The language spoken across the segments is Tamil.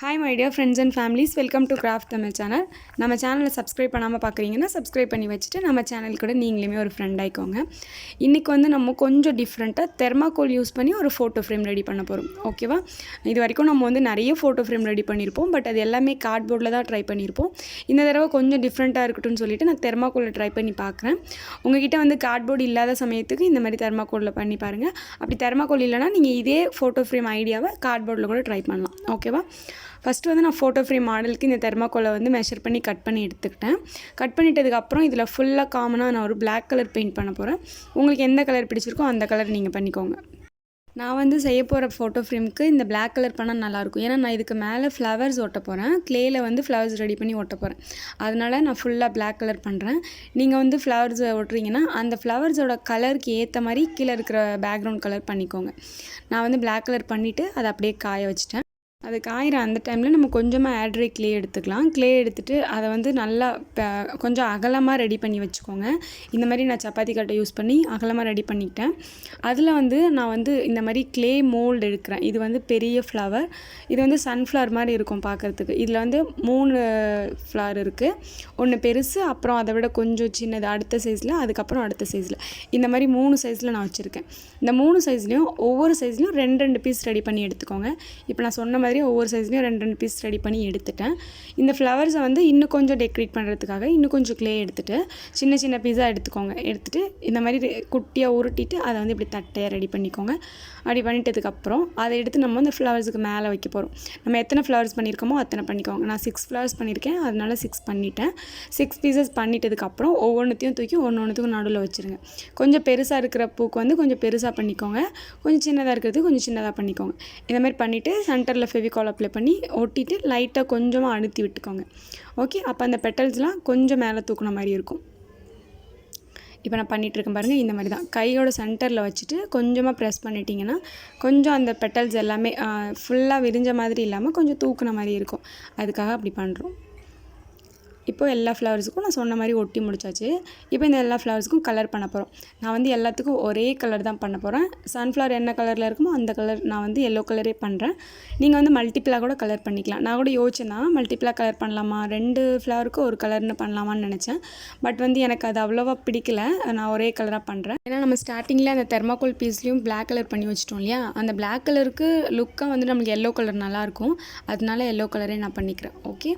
Hi my dear friends and families, welcome to Craft Tamil channel. நம்ம சேனலை சப்ஸ்கிரைப் பண்ணாமல் பார்க்குறீங்கன்னா சப்ஸ்கிரைப் பண்ணி வச்சுட்டு நம்ம சேனல் கூட நீங்களுமே ஒரு ஃப்ரெண்ட் ஆயிக்கோங்க. இன்றைக்கி நம்ம கொஞ்சம் டிஃப்ரெண்ட்டாக தெர்மாக்கோல் யூஸ் பண்ணி ஒரு ஃபோட்டோ ஃப்ரேம் ரெடி பண்ண போகிறோம். ஓகேவா? இது வரைக்கும் நம்ம நிறைய ஃபோட்டோ ஃப்ரேம் ரெடி பண்ணியிருப்போம். பட் அது எல்லாமே கார்ட்போர்டில் தான் ட்ரை பண்ணியிருப்போம். இந்த தடவை கொஞ்சம் டிஃப்ரெண்ட்டாக இருக்கட்டும்னு சொல்லிட்டு நான் தெர்மாக்கோலில் ட்ரை பண்ணி பார்க்குறேன். உங்ககிட்ட கார்ட்போர்டு இல்லாத சமயத்துக்கு இந்த மாதிரி தெர்மாக்கோலில் பண்ணி பாருங்கள். அப்படி தெர்மாக்கோல் இல்லைனா நீங்கள் இதே ஃபோட்டோ ஃப்ரேம் ஐடியாவை கார்ட்போர்டில் கூட ட்ரை பண்ணலாம். ஓகேவா? ஃபஸ்ட்டு நான் ஃபோட்டோ ஃப்ரேம் மாடலுக்கு இந்த தெர்மாக்கோலை மெஷர் பண்ணி கட் பண்ணி எடுத்துக்கிட்டேன். கட் பண்ணிட்டதுக்கப்புறம் இதில் ஃபுல்லாக காமனாக நான் ஒரு பிளாக் கலர் பெயிண்ட் பண்ண போகிறேன். உங்களுக்கு எந்த கலர் பிடிச்சிருக்கோ அந்த கலர் நீங்கள் பண்ணிக்கோங்க. நான் செய்ய போகிற ஃபோட்டோ ஃப்ரேமுக்கு இந்த பிளாக் கலர் பண்ணால் நல்லாயிருக்கும். ஏன்னா நான் இதுக்கு மேலே ஃப்ளவர்ஸ் ஒட்ட போகிறேன். க்ளேயில் ஃப்ளவர்ஸ் ரெடி பண்ணி ஒட்ட போகிறேன். அதனால் நான் ஃபுல்லாக பிளாக் கலர் பண்ணுறேன். நீங்கள் ஃப்ளவர்ஸ் ஒட்டுறீங்கன்னா அந்த ஃப்ளவர்ஸோட கலருக்கு ஏற்ற மாதிரி கீழே இருக்கிற பேக்ரவுண்ட் கலர் பண்ணிக்கோங்க. நான் பிளாக் கலர் பண்ணிவிட்டு அதை அப்படியே காய வச்சிட்டேன். அது காயிற அந்த டைமில் நம்ம கொஞ்சமாக ஆட்ரை க்ளே எடுத்துக்கலாம். க்ளே எடுத்துகிட்டு அதை நல்லா கொஞ்சம் அகலமாக ரெடி பண்ணி வச்சுக்கோங்க. இந்த மாதிரி நான் சப்பாத்தி கட்டை யூஸ் பண்ணி அகலமாக ரெடி பண்ணிக்கிட்டேன். அதில் நான் இந்த மாதிரி க்ளே மோல்டு எடுக்கிறேன். இது பெரிய ஃப்ளவர். இது சன்ஃப்ளவர் மாதிரி இருக்கும் பார்க்குறதுக்கு. இதில் 3 ஃப்ளவர் இருக்குது. ஒன்று பெருசு, அப்புறம் அதை விட கொஞ்சம் சின்னது அடுத்த சைஸில், அதுக்கப்புறம் அடுத்த சைஸில். இந்த மாதிரி 3 சைஸில் நான் வச்சுருக்கேன். இந்த 3 சைஸ்லேயும் ஒவ்வொரு சைஸ்லேயும் 2 பீஸ் ரெடி பண்ணி எடுத்துக்கோங்க. இப்போ நான் சொன்ன மாதிரி ஒவ்வொரு சைஸ்லையும் 2 பீஸ் ரெடி பண்ணி எடுத்துட்டேன். இந்த ஃப்ளவர்ஸை இன்னும் கொஞ்சம் டெக்கரேட் பண்ணுறதுக்காக இன்னும் கொஞ்சம் க்ளே எடுத்துகிட்டு சின்ன சின்ன பீஸாக எடுத்துக்கோங்க. எடுத்துகிட்டு இந்த மாதிரி குட்டியாக உருட்டிட்டு அதை இப்படி தட்டையாக ரெடி பண்ணிக்கோங்க. அப்படி பண்ணிட்டதுக்கப்புறம் அதை எடுத்து நம்ம இந்த ஃப்ளவர்ஸுக்கு மேலே வைக்க போகிறோம். நம்ம எத்தனை ஃப்ளவர்ஸ் பண்ணியிருக்கோமோ அத்தனை பண்ணிக்கோங்க. நான் 6 ஃப்ளவர்ஸ் பண்ணியிருக்கேன், அதனால 6 பண்ணிட்டேன். 6 பீசஸ் பண்ணிட்டதுக்கப்புறம் ஒவ்வொன்றுத்தையும் தூக்கி ஒன்றுத்துக்கும் நடுவில் வச்சுருங்க. கொஞ்சம் பெருசாக இருக்கிற பூக்கு கொஞ்சம் பெருசாக பண்ணிக்கோங்க. கொஞ்சம் சின்னதாக இருக்கிறது கொஞ்சம் சின்னதாக பண்ணிக்கோங்க. இந்த மாதிரி பண்ணிவிட்டு சென்டரில் ஃபெவிகால் அப்ளை பண்ணி ஒட்டிட்டு லைட்டாக கொஞ்சமாக அழுத்தி விட்டுக்கோங்க. ஓகே, அப்போ அந்த பெட்டல்ஸ்லாம் கொஞ்சம் மேலே தூக்குன மாதிரி இருக்கும். இப்போ நான் பண்ணிகிட்ருக்கேன் பாருங்கள். இந்த மாதிரி தான் கையோட சென்டரில் வச்சுட்டு கொஞ்சமாக ப்ரெஸ் பண்ணிட்டீங்கன்னா கொஞ்சம் அந்த பெட்டல்ஸ் எல்லாமே ஃபுல்லாக விரிஞ்ச மாதிரி இல்லாமல் கொஞ்சம் தூக்குன மாதிரி இருக்கும். அதுக்காக அப்படி பண்ணுறோம். இப்போது எல்லா ஃப்ளவர்ஸுக்கும் நான் சொன்ன மாதிரி ஒட்டி முடிச்சாச்சு. இப்போ இந்த எல்லா ஃப்ளவர்ஸுக்கும் கலர் பண்ண போகிறோம். நான் எல்லாத்துக்கும் ஒரே கலர் தான் பண்ண போகிறேன். சன்ஃப்ளவர் என்ன கலரில் இருக்குமோ அந்த கலர் நான் எல்லோ கலரே பண்ணுறேன். நீங்கள் மல்டிப்ளாக கூட கலர் பண்ணிக்கலாம். நான் கூட யோசிச்சேன்னா மல்டிப்ளாக கலர் பண்ணலாமா, 2 ஃப்ளவருக்கு ஒரு கலர்னு பண்ணலாமான்னு நினச்சேன். பட் எனக்கு அது அவ்வளோவா பிடிக்கல. நான் ஒரே கலராக பண்ணுறேன். ஏன்னா நம்ம ஸ்டார்டிங்கில் அந்த தெர்மாக்கோல் பீஸ்லேயும் பிளாக் கலர் பண்ணி வச்சிட்டோம் இல்லையா, அந்த பிளாக் கலருக்கு லுக்காக நம்மளுக்கு எல்லோ கலர் நல்லாயிருக்கும். அதனால எல்லோ கலரே நான் பண்ணிக்கிறேன். ஓகே,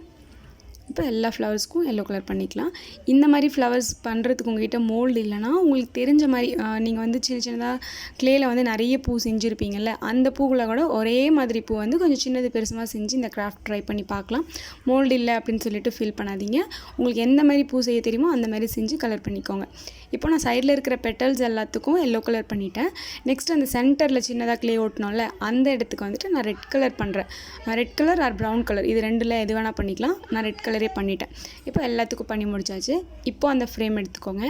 இப்போ எல்லா ஃப்ளவர்ஸ்க்கும் எல்லோ கலர் பண்ணிக்கலாம். இந்த மாதிரி ஃப்ளவர்ஸ் பண்ணுறதுக்கு உங்கள்கிட்ட மோல்டு இல்லைனா உங்களுக்கு தெரிஞ்ச மாதிரி நீங்கள் சின்ன சின்னதாக க்ளேயில் நிறைய பூ செஞ்சுருப்பீங்கள்ல, அந்த பூவில் கூட ஒரே மாதிரி பூ கொஞ்சம் சின்னது பெருசுமாக செஞ்சு இந்த கிராஃப்ட் ட்ரை பண்ணி பார்க்கலாம். மோல்டு இல்லை அப்படின்னு சொல்லிட்டு ஃபீல் பண்ணாதீங்க. உங்களுக்கு எந்த மாதிரி பூ செய்ய தெரியுமோ அந்த மாதிரி செஞ்சு கலர் பண்ணிக்கோங்க. இப்போ நான் சைடில் இருக்கிற பெட்டல்ஸ் எல்லாத்துக்கும் எல்லோ கலர் பண்ணிட்டேன். நெக்ஸ்ட் அந்த சென்டரில் சின்னதாக க்ளே ஓட்டணும்ல, அந்த இடத்துக்கு நான் ரெட் கலர் பண்ணுறேன். Red colour or brown colour, இது ரெண்டில் எது வேணால் பண்ணிக்கலாம். நான் ரெட் கலரே பண்ணிட்டேன். இப்போ எல்லாத்துக்கும் பண்ணி முடிச்சாச்சு. இப்போது அந்த ஃப்ரேம் எடுத்துக்கோங்க.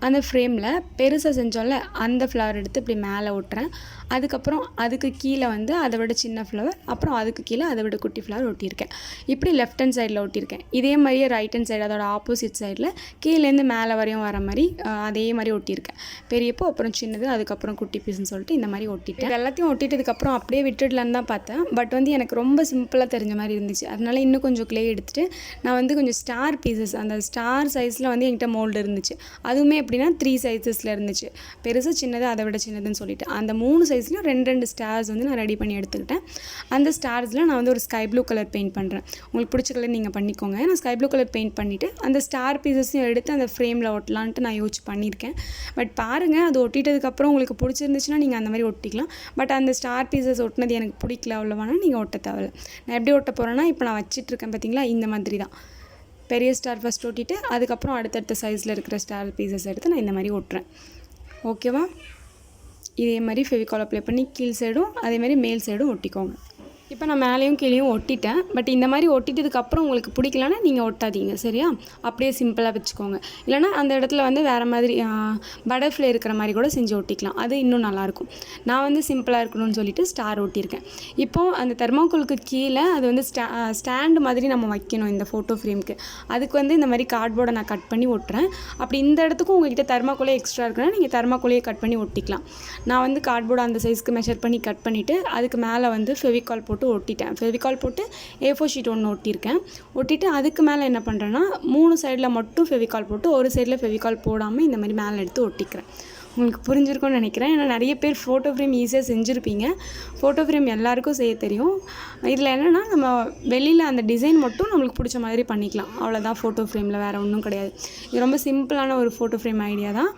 அந்த ஃப்ரேமில் பெருசாக செஞ்சோம்ல அந்த ஃப்ளவர் எடுத்து இப்படி மேலே ஓட்டுறேன். அதுக்கப்புறம் அதுக்கு கீழே அதை விட சின்ன ஃப்ளவர், அப்புறம் அதுக்கு கீழே அதை விட குட்டி ஃப்ளவர் ஒட்டியிருக்கேன். இப்படி லெஃப்ட் ஹேண்ட் சைடில் ஒட்டியிருக்கேன். இதே மாதிரியே ரைட் ஹேண்ட் சைடு அதோட ஆப்போசிட் சைடில் கீழேருந்து மேலே வரையும் வர மாதிரி அதே மாதிரி ஒட்டியிருக்கேன். பெரியப்போ அப்புறம் சின்னது, அதுக்கப்புறம் குட்டி பீஸ்ன்னு சொல்லிட்டு இந்த மாதிரி ஒட்டிட்டேன். எல்லாத்தையும் ஒட்டிட்டதுக்கப்புறம் அப்படியே விட்டுடலான்னு தான் பார்த்தேன். பட் எனக்கு ரொம்ப சிம்பிளாக தெரிஞ்ச மாதிரி இருந்துச்சு. அதனால இன்னும் கொஞ்சம் க்ளே எடுத்துகிட்டு நான் கொஞ்சம் ஸ்டார் பீசஸ், அந்த ஸ்டார் சைஸில் என்கிட்ட மோல்டு இருந்துச்சு. அதுவுமே எப்படின்னா 3 சைஸஸில் இருந்துச்சு. பெருசு, சின்னது, அதை விட சின்னதுன்னு சொல்லிட்டு அந்த 3 சைஸ்லையும் 2 ஸ்டார்ஸ் நான் ரெடி பண்ணி எடுத்துக்கிட்டேன். அந்த ஸ்டார்ஸில் நான் ஒரு ஸ்கை ப்ளூ கலர் பெயிண்ட் பண்ணுறேன். உங்களுக்கு பிடிச்ச கலர் நீங்கள் பண்ணிக்கோங்க. நான் ஸ்கை ப்ளூ கலர் பெயிண்ட் பண்ணிவிட்டு அந்த ஸ்டார் பீசஸையும் எடுத்து அந்த ஃப்ரேமில் ஒட்டலான்ட்டு நான் யோசிச்சு பண்ணியிருக்கேன். பட் பாருங்கள், அது ஒட்டிட்டதுக்கப்புறம் உங்களுக்கு பிடிச்சிருந்துச்சுன்னா நீங்கள் அந்த மாதிரி ஒட்டிக்கலாம். பட் அந்த ஸ்டார் பீசஸ் ஒட்டினது எனக்கு பிடிக்கல அவ்வளோவானா நீங்கள் ஒட்ட தேவையில்லை. நான் எப்படி ஒட்ட போகிறேன்னா, இப்போ நான் வச்சிட்ருக்கேன் பார்த்தீங்களா, இந்த மாதிரி தான் பெரிய ஸ்டார் ஃபஸ்ட் ஒட்டிட்டு அதுக்கப்புறம் அடுத்தடுத்த சைஸில் இருக்கிற ஸ்டார் பீசஸ் எடுத்து நான் இந்த மாதிரி ஒட்டுறேன். ஓகேவா? இதே மாதிரி ஃபெவிகால் அப்ளை பண்ணி கீழ் சைடும் அதே மாதிரி மேல் சைடும் ஒட்டிக்கோங்க. இப்போ நான் மேலேயும் கீழேயும் ஒட்டிட்டேன். பட் இந்த மாதிரி ஒட்டிட்டதுக்கப்புறம் உங்களுக்கு பிடிக்கலன்னா நீங்கள் ஒட்டாதீங்க, சரியா? அப்படியே சிம்பிளாக வச்சுக்கோங்க. இல்லைனா அந்த இடத்துல வேறு மாதிரி பட்டர்ஃப்ளை இருக்கிற மாதிரி கூட செஞ்சு ஒட்டிக்கலாம். அது இன்னும் நல்லாயிருக்கும். நான் சிம்பிளாக இருக்கணும்னு சொல்லிட்டு ஸ்டார் ஒட்டியிருக்கேன். இப்போது அந்த தெர்மாக்கோலுக்கு கீழே அது ஸ்டாண்டு மாதிரி நம்ம வைக்கணும் இந்த ஃபோட்டோ ஃப்ரேமுக்கு. அதுக்கு இந்த மாதிரி கார்ட்போர்டை நான் கட் பண்ணி ஒட்டுறேன். அப்படி இந்த இடத்துக்கும் உங்கள்கிட்ட தெர்மாக்கோலே எக்ஸ்ட்ரா இருக்குன்னா நீங்கள் தெர்மாக்கோலையே கட் பண்ணி ஒட்டிக்கலாம். நான் கார்ட்போர்டை அந்த சைஸ்க்கு மெஷர் பண்ணி கட் பண்ணிவிட்டு அதுக்கு மேலே ஃபெவிகால் போட்டு போட்டு ஒட்டிட்டேன். ஃபெவிகால் போட்டு A4 ஷீட் ஒன்று ஒட்டியிருக்கேன். ஒட்டிட்டு அதுக்கு மேலே என்ன பண்ணுறேன்னா 3 சைடில் மட்டும் ஃபெவிகால் போட்டு ஒரு சைடில் ஃபெவிகால் போடாமல் இந்த மாதிரி மேலே எடுத்து ஒட்டிக்கிறேன். உங்களுக்கு புரிஞ்சிருக்கும்னு நினைக்கிறேன். ஏன்னா நிறைய பேர் ஃபோட்டோ ஃப்ரேம் ஈஸியாக செஞ்சுருப்பீங்க. ஃபோட்டோ ஃப்ரேம் எல்லாேருக்கும் செய்ய தெரியும். இதில் என்னென்னா நம்ம வெளியில் அந்த டிசைன் மட்டும் நம்மளுக்கு பிடிச்ச மாதிரி பண்ணிக்கலாம். அவ்வளோதான் ஃபோட்டோ ஃப்ரேமில், வேறு ஒன்றும் கிடையாது. இது ரொம்ப சிம்பிளான ஒரு ஃபோட்டோ ஃப்ரேம் ஐடியா தான்.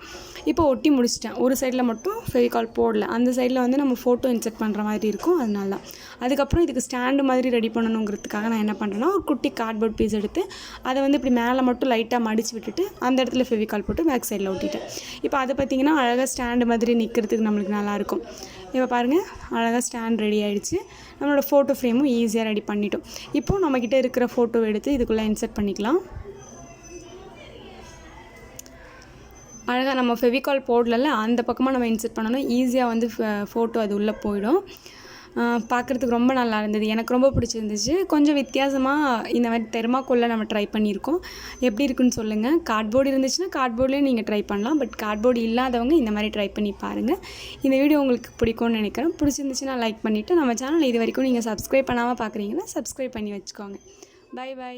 இப்போ ஒட்டி முடிச்சிட்டேன். ஒரு சைடில் மட்டும் ஃபெவிகால் போடல, அந்த சைடில் வந்து நம்ம ஃபோட்டோ இன்செர்ட் பண்ணுற மாதிரி இருக்கும், அதனால தான். அதுக்கப்புறம் இதுக்கு ஸ்டாண்டு மாதிரி ரெடி பண்ணணுங்கிறதுக்காக நான் என்ன பண்ணுறேன்னா ஒரு குட்டி கார்ட்போர்ட் பீஸ் எடுத்து அதை வந்து இப்படி மேலே மட்டும் லைட்டாக மடித்து விட்டுட்டு அந்த இடத்துல ஃபெவிகால் போட்டு பேக் சைடில் ஒட்டிட்டேன். இப்போ அதை பார்த்திங்கன்னா அழகாக ஸ்டாண்டு மாதிரி நிற்கிறதுக்கு நம்மளுக்கு நல்லாயிருக்கும். இப்போ பாருங்கள், அழகாக ஸ்டாண்ட் ரெடி ஆகிடுச்சு. நம்மளோட ஃபோட்டோ ஃப்ரேமும் ஈஸியாக ரெடி பண்ணிட்டோம். இப்போது நம்மக்கிட்ட இருக்கிற ஃபோட்டோ எடுத்து இதுக்குள்ளே இன்செர்ட் பண்ணிக்கலாம். அழகாக நம்ம ஃபெவிகால் போடல, அந்த பக்கமாக நம்ம இன்செர்ட் பண்ணணும். ஈஸியாக வந்து ஃபோட்டோ அது உள்ளே போயிடும். பார்க்குறதுக்கு ரொம்ப நல்லா இருந்தது. எனக்கு ரொம்ப பிடிச்சிருந்துச்சு. கொஞ்சம் வித்தியாசமாக இந்த மாதிரி தெர்மாக்கோலில் நம்ம ட்ரை பண்ணியிருக்கோம். எப்படி இருக்குன்னு சொல்லுங்கள். கார்ட்போர்டு இருந்துச்சுன்னா கார்ட்போர்ட்லேயும் நீங்கள் ட்ரை பண்ணலாம். பட் கார்ட்போர்டு இல்லாதவங்க இந்த மாதிரி ட்ரை பண்ணி பாருங்கள். இந்த வீடியோ உங்களுக்கு பிடிக்கும்னு நினைக்கிறேன். பிடிச்சிருந்துச்சுன்னா லைக் பண்ணிவிட்டு நம்ம சேனல் இது வரைக்கும் நீங்கள் சப்ஸ்கிரைப் பண்ணாமல் பார்க்குறீங்கன்னா சப்ஸ்கிரைப் பண்ணி வச்சுக்கோங்க. பை.